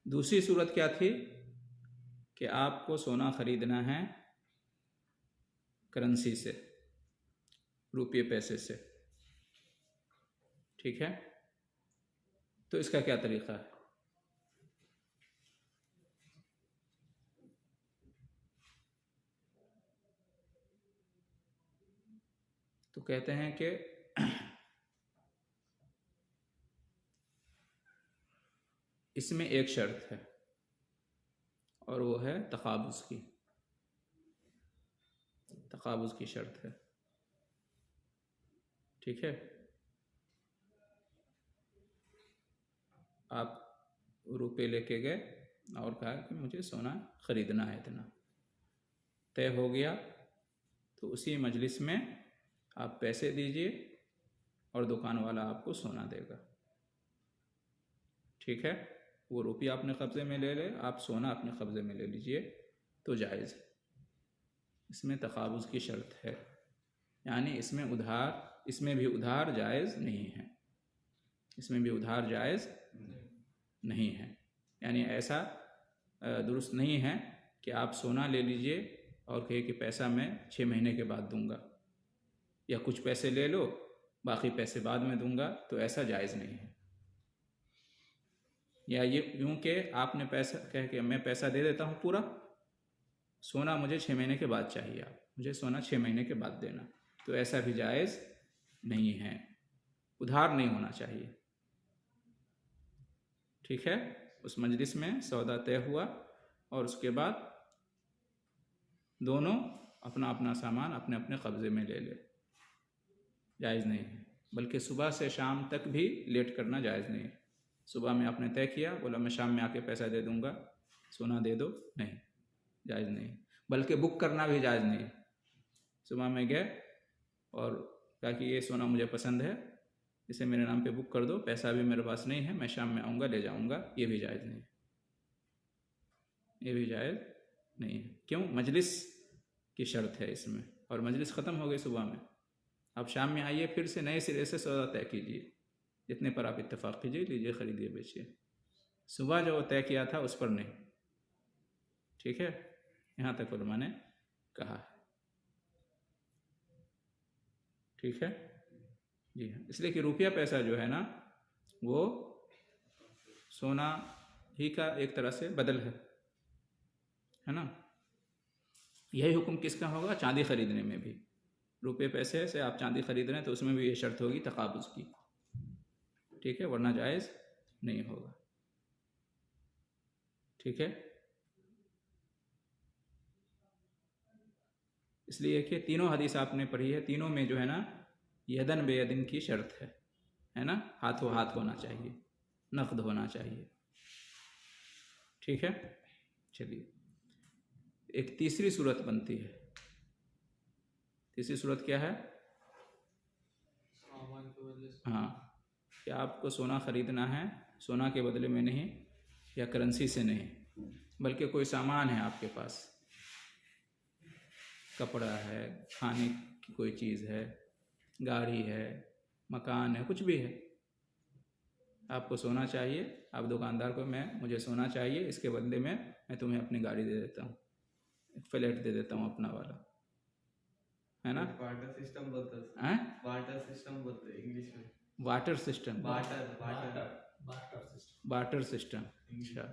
दूसरी सूरत क्या थी कि आपको सोना खरीदना है करेंसी से, रुपये पैसे से, ठीक है। तो इसका क्या तरीका है? तो कहते हैं कि इसमें एक शर्त है और वो है तकाबुज़ की, तकाबुज़ की शर्त है, ठीक है। आप रुपये लेके गए और कहा कि मुझे सोना ख़रीदना है, इतना तय हो गया, तो उसी मजलिस में आप पैसे दीजिए और दुकान वाला आपको सोना देगा, ठीक है। वो रुपया अपने कब्ज़े में ले ले, आप सोना अपने कब्ज़े में ले लीजिए, तो जायज़ है। इसमें तकाबुज़ की शर्त है, यानी इसमें भी उधार जायज़ नहीं है, इसमें भी उधार जायज़ नहीं है। यानी ऐसा दुरुस्त नहीं है कि आप सोना ले लीजिए और कहे कि पैसा मैं 6 महीने के बाद दूंगा, या कुछ पैसे ले लो बाकी पैसे बाद में दूंगा, तो ऐसा जायज़ नहीं है। या ये यूँ कि आपने पैसा कह के मैं पैसा दे देता हूँ पूरा, सोना मुझे 6 महीने के बाद चाहिए, आप मुझे सोना 6 महीने के बाद देना, तो ऐसा भी जायज़ नहीं है, उधार नहीं होना चाहिए, ठीक है। उस मजलिस में सौदा तय हुआ और उसके बाद दोनों अपना अपना सामान अपने अपने कब्ज़े में ले ले, जायज़ नहीं है। बल्कि सुबह से शाम तक भी लेट करना जायज़ नहीं है। सुबह में आपने तय किया, बोला मैं शाम में आके पैसा दे दूंगा, सोना दे दो, नहीं, जायज़ नहीं। बल्कि बुक करना भी जायज़ नहीं। सुबह में गए और कहा कि ये सोना मुझे पसंद है, इसे मेरे नाम पे बुक कर दो, पैसा भी मेरे पास नहीं है, मैं शाम में आऊँगा ले जाऊँगा, ये भी जायज़ नहीं, ये भी जायज़ नहीं है। क्यों? मजलिस की शर्त है इसमें, और मजलिस ख़त्म हो गई सुबह में, अब शाम में आइए फिर से नए सिरे से सौदा तय कीजिए, जितने पर आप इत्तेफाक कीजिए, लीजिए, खरीदिए, बेचिए। सुबह जो तय किया था उस पर नहीं, ठीक है। यहाँ तक उलमा ने कहा है, ठीक है जी हाँ। इसलिए कि रुपया पैसा जो है ना, वो सोना ही का एक तरह से बदल है ना। यही हुक्म किसका होगा? चांदी खरीदने में भी, रुपये पैसे से आप चांदी खरीद रहे हैं तो उसमें भी ये शर्त होगी तकाबुज़ की, ठीक है, वरना जायज़ नहीं होगा, ठीक है। इसलिए कि तीनों हदीस आपने पढ़ी है, तीनों में जो है ना यदन बेयदिन की शर्त है ना, हाथों हाथ होना चाहिए, नकद होना चाहिए, ठीक है। चलिए, एक तीसरी सूरत बनती है। तीसरी सूरत क्या है? हाँ, कि आपको सोना खरीदना है, सोना के बदले में नहीं, या करेंसी से नहीं, बल्कि कोई सामान है आपके पास, कपड़ा है, खाने की कोई चीज़ है, गाड़ी है, मकान है, कुछ भी है, आपको सोना चाहिए, आप दुकानदार को मुझे सोना चाहिए, इसके बदले में मैं तुम्हें अपनी गाड़ी दे देता हूँ, एक फ्लैट दे देता हूँ अपना वाला, है ना। वाटर सिस्टम बोलते हैं? वाटर सिस्टम बोलते इंग्लिश में, water system, water water barter system, अच्छा,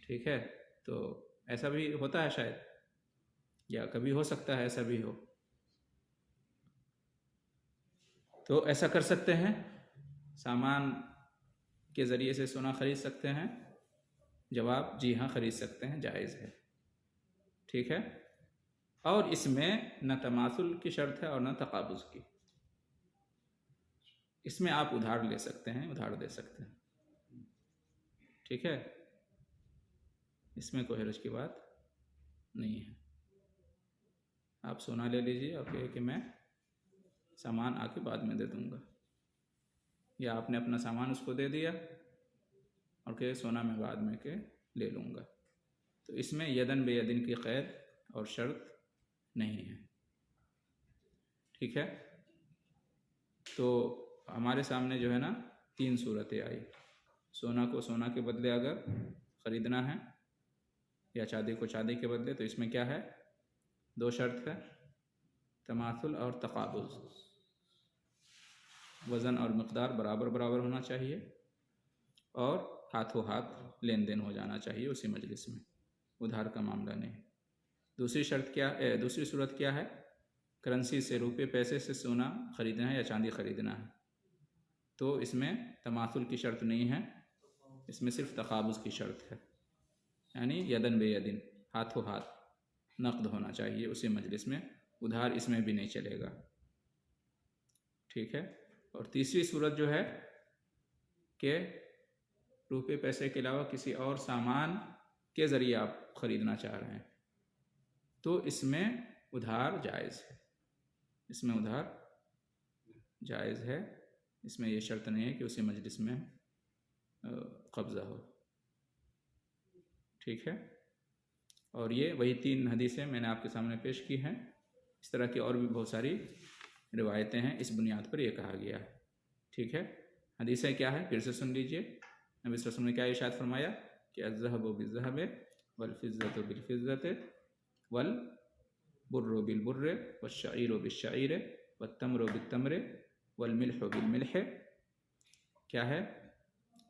ठीक है। तो ऐसा भी होता है शायद, या कभी हो सकता है ऐसा भी हो, तो ऐसा कर सकते हैं, सामान के ज़रिए से सोना खरीद सकते हैं। जवाब जी हाँ, खरीद सकते हैं, जायज़ है, ठीक है। और इसमें न तमासुल की शर्त है और न तकाबुज़ की, इसमें आप उधार ले सकते हैं, उधार दे सकते हैं, ठीक है। इसमें कोई हर्ज की बात नहीं है। आप सोना ले लीजिए और कहिए कि मैं सामान आके बाद में दे दूंगा, या आपने अपना सामान उसको दे दिया और कहे सोना मैं बाद में के ले लूँगा, तो इसमें यदन बेयदिन की क़ैद और शर्त नहीं है, ठीक है। तो हमारे सामने जो है ना 3 सूरतें आई, सोना को सोना के बदले अगर ख़रीदना है या चांदी को चांदी के बदले, तो इसमें क्या है, दो शर्त है, तमाथुल और तकाबुज़। वज़न और मकदार बराबर बराबर होना चाहिए और हाथों हाथ लेन देन हो जाना चाहिए उसी मजलिस में, उधार का मामला नहीं। दूसरी शर्त क्या है, दूसरी सूरत क्या है, करेंसी से, रुपये पैसे से सोना ख़रीदना है या चांदी ख़रीदना है, तो इसमें तमाथुल की शर्त नहीं है, इसमें सिर्फ तकाबुज़ की शर्त है, यानी यदन बे यदिन, हाथों हाथ नक़द होना चाहिए उसी मजलिस में, उधार इसमें भी नहीं चलेगा। ठीक है। और तीसरी सूरत जो है कि रुपये पैसे के अलावा किसी और सामान के ज़रिए आप ख़रीदना चाह रहे हैं, तो इसमें उधार जायज़ है, इसमें उधार जायज़ है, इसमें ये शर्त नहीं है कि उसी मजलिस में कब्ज़ा हो। ठीक है। और ये वही 3 हदीसें मैंने आपके सामने पेश की हैं, इस तरह की और भी बहुत सारी रिवायतें हैं, इस बुनियाद पर यह कहा गया है। ठीक है। हदीसें क्या है, फिर से सुन लीजिए। नबी सल्लल्लाहु अलैहि वसल्लम ने क्या इरशाद फरमाया कि अज़्ज़हबु बिज़्ज़हबि वल-फ़िज़्ज़तु बिल-फ़िज़्ज़ति वल-बुर्रु बिल-बुर्रि वश-शईरु बिश-शईरि वत-तम्रु बित-तम्रि वल-मिल्हु बिल-मिल्हि, क्या है,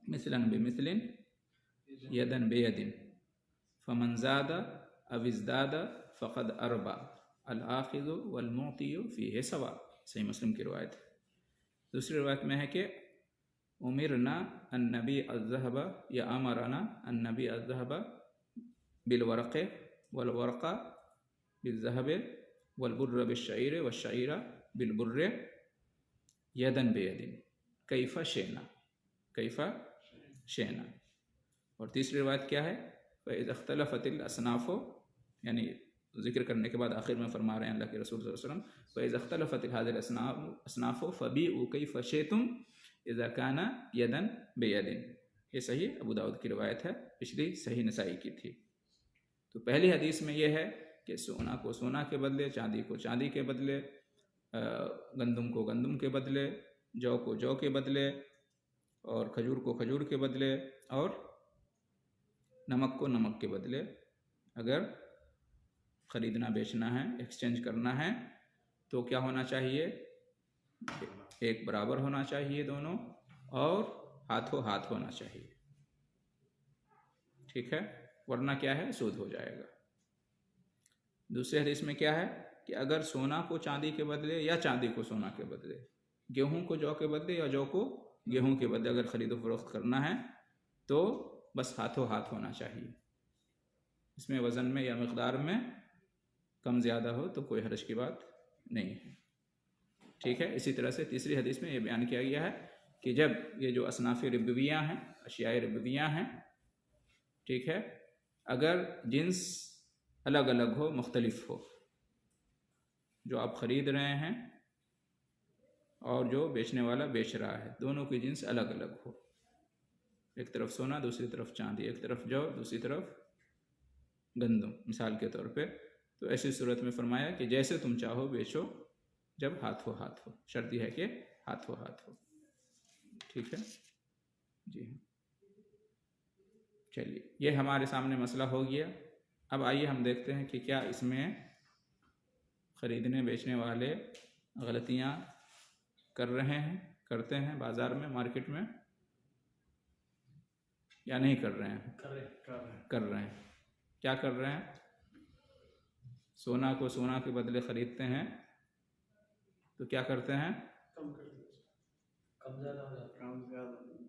मिस्लन बिमिस्लिन यदन बियदिन फमन ज़ादा अव इज़्दादा फ़क़द अरबा अल-आख़िज़ु वल-मुअतियु फ़ीहि सवा। सही मुस्लिम की रिवायत है। दूसरी रिवायत में है कि उमिरना अन्नबी अज़्ज़हबा या अमरना अन्नबी अज़्ज़हबा बिलवरक़े वलवरक़ा बिज़्ज़हबे वलबुर्र बिश्शईरि वश्शईरा बिलबुर्रे यदन बेयदिन कैफ़ा शेना, कैफ़ा शेना। और तीसरी रिवायत क्या है, फ़इज़ा इख्तलफ़तिल अस्नाफ़ु, यानी ज़िक्र करने के बाद आखिर में फरमा रहे हैं अल्लाह के रसूल सल्लल्लाहु अलैहि वसल्लम, फ़इज़ा इख्तलफ़तिल हाज़िल अस्नाफ़ु फ़बीउ कैफ़ा शेतुम इज़ा काना यदन बेयदिन। ये सही अबू दाऊद की रिवायत है, पिछली सही नसाई की थी। तो पहली हदीस में यह है कि सोना को सोना के बदले, चांदी को चांदी के बदले, गंदम को गंदम के बदले, जौ को जौ के बदले, और खजूर को खजूर के बदले, और नमक को नमक के बदले अगर ख़रीदना बेचना है, एक्सचेंज करना है, तो क्या होना चाहिए, एक बराबर होना चाहिए दोनों, और हाथों हाथ होना चाहिए। ठीक है, वरना क्या है, सूद हो जाएगा। दूसरे हदीस में क्या है कि अगर सोना को चांदी के बदले या चांदी को सोना के बदले, गेहूं को जौ के बदले या जौ को गेहूं के बदले अगर ख़रीदो फरोख्त करना है, तो बस हाथों हाथ होना चाहिए। इसमें वज़न में या मकदार में कम ज़्यादा हो तो कोई हर्ज की बात नहीं है। ठीक है। इसी तरह से तीसरी हदीस में ये बयान किया गया है कि जब ये जो असनाफ़ी रिबवियाँ हैं, अशियाए रिबवियाँ हैं, ठीक है, अगर जिन्स अलग अलग हो, मुख्तलिफ हो, जो आप ख़रीद रहे हैं और जो बेचने वाला बेच रहा है, दोनों की जिन्स अलग अलग हो, एक तरफ सोना दूसरी तरफ चांदी, एक तरफ जौ दूसरी तरफ गंदम मिसाल के तौर पे, तो ऐसी सूरत में फरमाया कि जैसे तुम चाहो बेचो, जब हाथों हाथ हो। शर्त यह है कि हाथों हाथ हो। ठीक है जी। चलिए, ये हमारे सामने मसला हो गया। अब आइए हम देखते हैं कि क्या इसमें ख़रीदने बेचने वाले गलतियाँ कर रहे हैं, करते हैं बाज़ार में, मार्केट में, या नहीं कर रहे हैं। कर रहे हैं। क्या कर रहे हैं, सोना को सोना के बदले ख़रीदते हैं तो क्या करते हैं, कम ज़्यादा हो जाता है।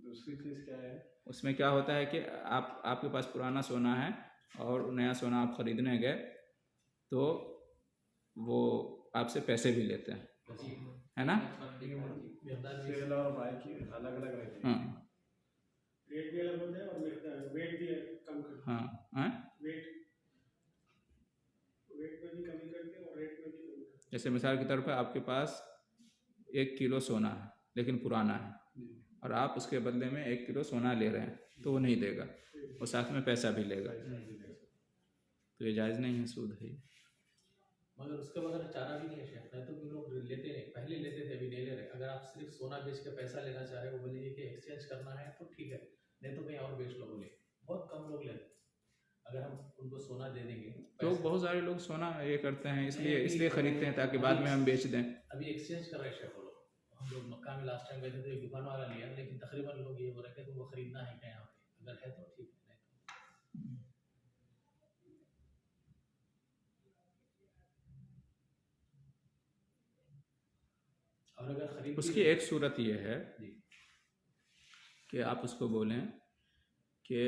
दूसरी चीज़ क्या है, उसमें क्या होता है कि आपके पास पुराना सोना है और नया सोना आप ख़रीदने गए, तो वो आपसे पैसे भी लेते हैं, है ना। सेल और बाय की अलग अलग रहती है। हाँ रेट भी अलग होता है और वेट भी कम करते हैं। हाँ, वेट में भी कमी करते हैं और रेट में भी कमी करते हैं। जैसे मिसाल के तौर पर आपके पास 1 किलो सोना है लेकिन पुराना है, और आप उसके बदले में 1 किलो सोना ले रहे हैं, तो वो नहीं देगा, वो साथ में पैसा भी लेगा, तो ये जायज़ नहीं है, सूद है। मगर उसके बगैर चारा भी नहीं है शेख, नहीं तो भी लोग लेते नहीं, पहले लेते थे, अभी नहीं ले रहे। अगर आप सिर्फ सोना बेच के पैसा लेना चाह रहे हो, बोलेंगे कि एक्सचेंज करना है तो ठीक है, नहीं तो कहीं और बेच लो बोले, बहुत कम लोग लेते हैं। अगर हम उनको सोना दे देंगे तो पैसे- बहुत सारे लोग सोना ये करते हैं, इसलिए नहीं, इसलिए खरीदते हैं ताकि बाद में हम बेच दें। अभी एक्सचेंज कर रहे हैं शेफ वो लोग। हम लोग मक्का में लास्ट टाइम गए थे तो एक दुकान वाला लिया, लेकिन तकरीबन लोग ये बोल रहे थे तुमको खरीदना है क्या यहाँ पे, अगर है तो ठीक है, नहीं तो और अगर खरीद भी उसकी ले- एक सूरत ये है जी कि आप उसको बोलें कि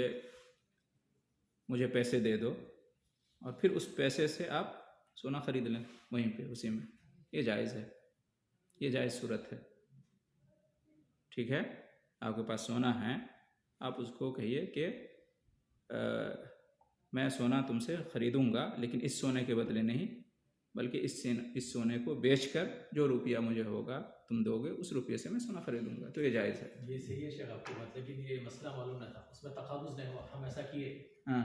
मुझे पैसे दे दो और फिर उस पैसे से आप सोना खरीद लें वहीं पे उसी में, ये जायज़ है, ये जायज़ सूरत है। ठीक है, आपके पास सोना है, आप उसको कहिए कि मैं सोना तुमसे ख़रीदूँगा लेकिन इस सोने के बदले नहीं, बल्कि इस सोने को बेचकर जो रुपया मुझे होगा तुम दोगे उस रुपये से मैं सोना खरीदूँगा, तो ये जायज़ है। ये सही है शेख आपकी बात, लेकिन ये मसला मालूम नहीं था, उसमें तकाबुज नहीं हुआ, हम ऐसा किए हाँ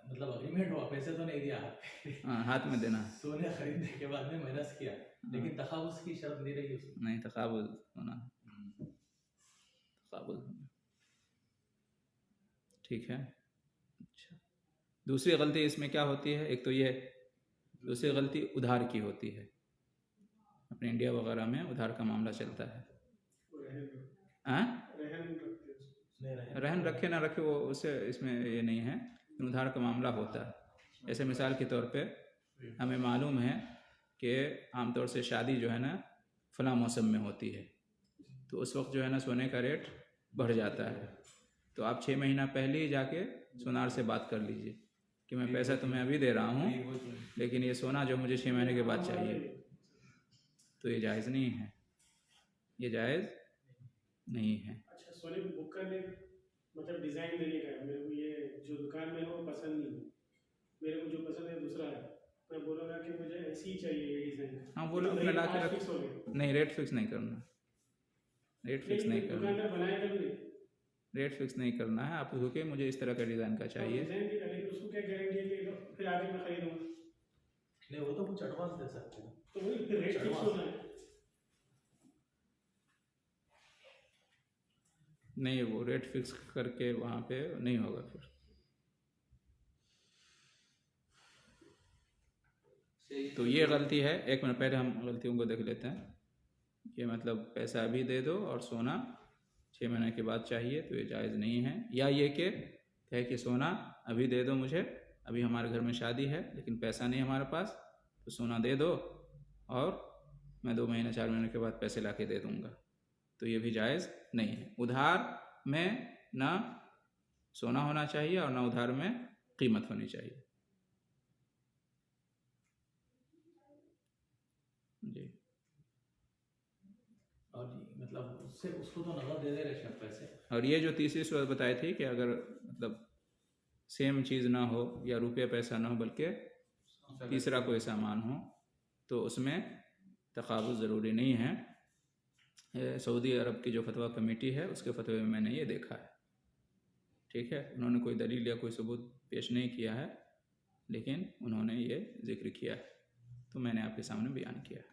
मतलब अग्रीमेंट हुआ, पैसे तो नहीं दिया हाँ, हाथ में देना है। सोने खरीदने के बाद में माइनस किया, लेकिन तकाबुज की शर्त नहीं रही उसमें। नहीं, तकाबुल होना, तकाबुल होना। ठीक है, अच्छा। दूसरी गलती इसमें क्या होती है, एक तो ये दूसरी गलती उधार की होती है। अपने इंडिया वगैरह में उधार का मामला चलता है। हाँ, रहन रखे ना रखे वो उससे इसमें ये नहीं है, उधार का मामला होता है। जैसे मिसाल के तौर पे हमें मालूम है कि आमतौर से शादी जो है ना फला मौसम में होती है, तो उस वक्त जो है ना सोने का रेट बढ़ जाता है, तो आप 6 महीना पहले ही जाके सोनार से बात कर लीजिए कि मैं पैसा तुम्हें अभी दे रहा हूँ लेकिन ये सोना जो मुझे 6 महीने के बाद चाहिए, तो ये जायज़ नहीं है, ये जायज़ नहीं है। अच्छा, सोने को बुक करने मतलब डिज़ाइन देने का है, मेरे को ये जो दुकान में है वो पसंद नहीं है, मेरे को जो पसंद है दूसरा है, मैं बोलूँगा कि मुझे ऐसी ही चाहिए ये डिज़ाइन। हाँ, वो लोग अपने ला के फिक्स हो गए, नहीं, रेट फिक्स नहीं करना, रेट फिक्स नहीं करना, दुकानदार बनाएगा भी नहीं, रेट फिक्स नहीं करना है। आप रुके मुझे इस तरह का डिज़ाइन का चाहिए, डिज़ाइन भी करेंगे, उसको क्या गारंटी है कि फिर आगे मैं खरीदूँगा, नहीं वो तो कुछ एडवांस दे सकते हैं। तो वही फिर रेट फिक्स होना है। नहीं वो रेट फिक्स करके वहाँ पे नहीं होगा फिर। तो ये गलती है। एक मिनट पहले हम गलतियों को देख लेते हैं। ये मतलब पैसा अभी दे दो और सोना 6 महीने के बाद चाहिए, तो ये जायज़ नहीं है। या ये कि कहे कि सोना अभी दे दो मुझे, अभी हमारे घर में शादी है लेकिन पैसा नहीं हमारे पास, तो सोना दे दो और मैं 2 महीने 4 महीने के बाद पैसे ला के दे दूँगा, तो ये भी जायज़ नहीं है। उधार में ना सोना होना चाहिए और ना उधार में कीमत होनी चाहिए। जी, और मतलब उससे उसको तो नगद दे दे रहे शेफ पैसे। और ये जो तीसरी सूरत बताई थी कि अगर मतलब सेम चीज़ ना हो या रुपये पैसा ना हो बल्कि तीसरा कोई सामान हो, तो उसमें तकाबुज़ ज़रूरी नहीं है। सऊदी अरब की जो फतवा कमेटी है उसके फतवे में मैंने ये देखा है। ठीक है, उन्होंने कोई दलील या कोई सबूत पेश नहीं किया है, लेकिन उन्होंने ये जिक्र किया है, तो मैंने आपके सामने बयान किया है।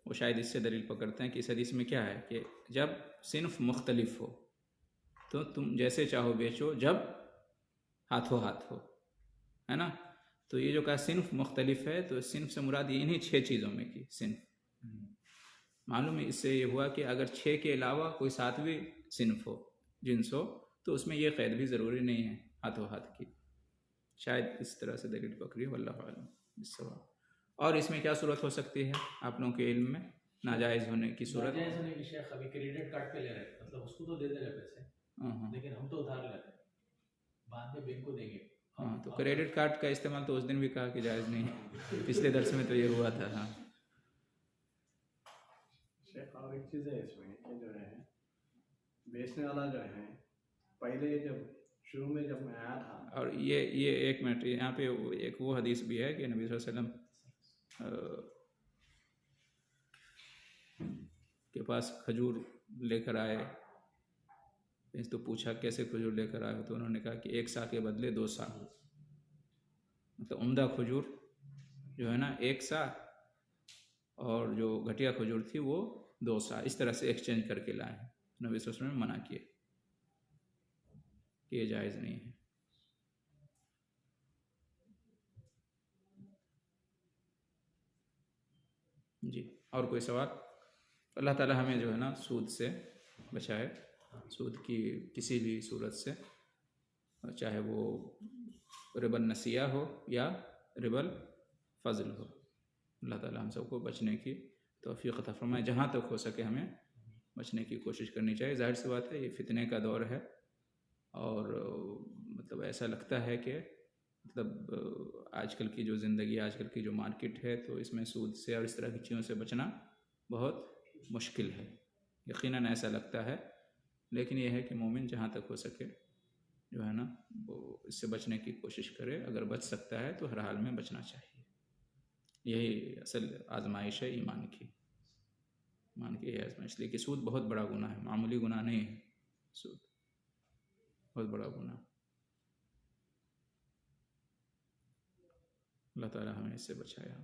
वो शायद इससे दलील पकड़ते हैं कि इस हदीस में क्या है कि जब सिन्फ मुख्तलिफ हो तो तुम जैसे चाहो बेचो, जब हाथों हाथ हो, है ना। तो ये जो कहा सिन्फ मुख्तलिफ है, तो सिन्फ से मुराद ये इन्हीं 6 चीज़ों में की सिन्फ। मालूम है इससे ये हुआ कि अगर 6 के अलावा कोई 7वीं सिन्फ हो, जिन्स हो, तो उसमें ये क़ैद भी ज़रूरी नहीं है हाथों हाथ की। शायद इस तरह से दलील पकड़ी, वल्लाहु आलम बिस्सवाब। और इसमें क्या सूरत हो सकती है आप लोगों के इल्म में, नाजायज़ होने की सूरत? नाजायज़ होने की शेख अभी क्रेडिट कार्ड पे ले रहे हैं, मतलब उसको तो दे दे रहे पैसे, लेकिन हम तो उधार ले रहे हैं, बाद में बैंक को देंगे। हाँ, तो क्रेडिट कार्ड का इस्तेमाल तो उस दिन भी कहा कि जायज़ नहीं है, पिछले दर्स में तो ये हुआ था। हाँ, शेख और एक चीज़ है इसमें कि जो है बेचने वाला जो है पहले जब शुरू में जब मैं आया था, और ये एक मिनट, यहाँ पे एक वो हदीस भी है कि नबी सल्लल्लाहु अलैहि वसल्लम के पास खजूर लेकर आए, तो पूछा कैसे खजूर लेकर आए, तो उन्होंने कहा कि 1 सा के बदले 2 सा, मतलब उम्दा खजूर जो है ना 1 सा, और जो घटिया खजूर थी वो 2 सा, इस तरह से एक्सचेंज करके लाए हैं। नबी सल्लल्लाहु अलैहि वसल्लम ने मना किए कि ये जायज़ नहीं है। जी, और कोई सवाल? अल्लाह ताला हमें जो है ना सूद से बचाए, सूद की किसी भी सूरत से, चाहे वो रिबल नसिया हो या रिबल फ़ज़ल हो। अल्लाह ताला हम सबको बचने की तौफ़ीक़ अता फ़रमाए। जहाँ तक हो सके हमें बचने की कोशिश करनी चाहिए। ज़ाहिर सी बात है ये फितने का दौर है और मतलब ऐसा लगता है कि मतलब आजकल की जो ज़िंदगी, आजकल की जो मार्केट है, तो इसमें सूद से और इस तरह की चीज़ों से बचना बहुत मुश्किल है, यकीनन ऐसा लगता है। लेकिन यह है कि मोमिन जहाँ तक हो सके जो है ना वो इससे बचने की कोशिश करे। अगर बच सकता है तो हर हाल में बचना चाहिए। यही असल आजमाइश है ईमान की। ईमान की यही आजमाइश, इसलिए कि सूद बहुत बड़ा गुनाह है, मामूली गुनाह नहीं है। सूद बहुत बड़ा गुनाह। अल्लाह ताला हमें इससे बचाया।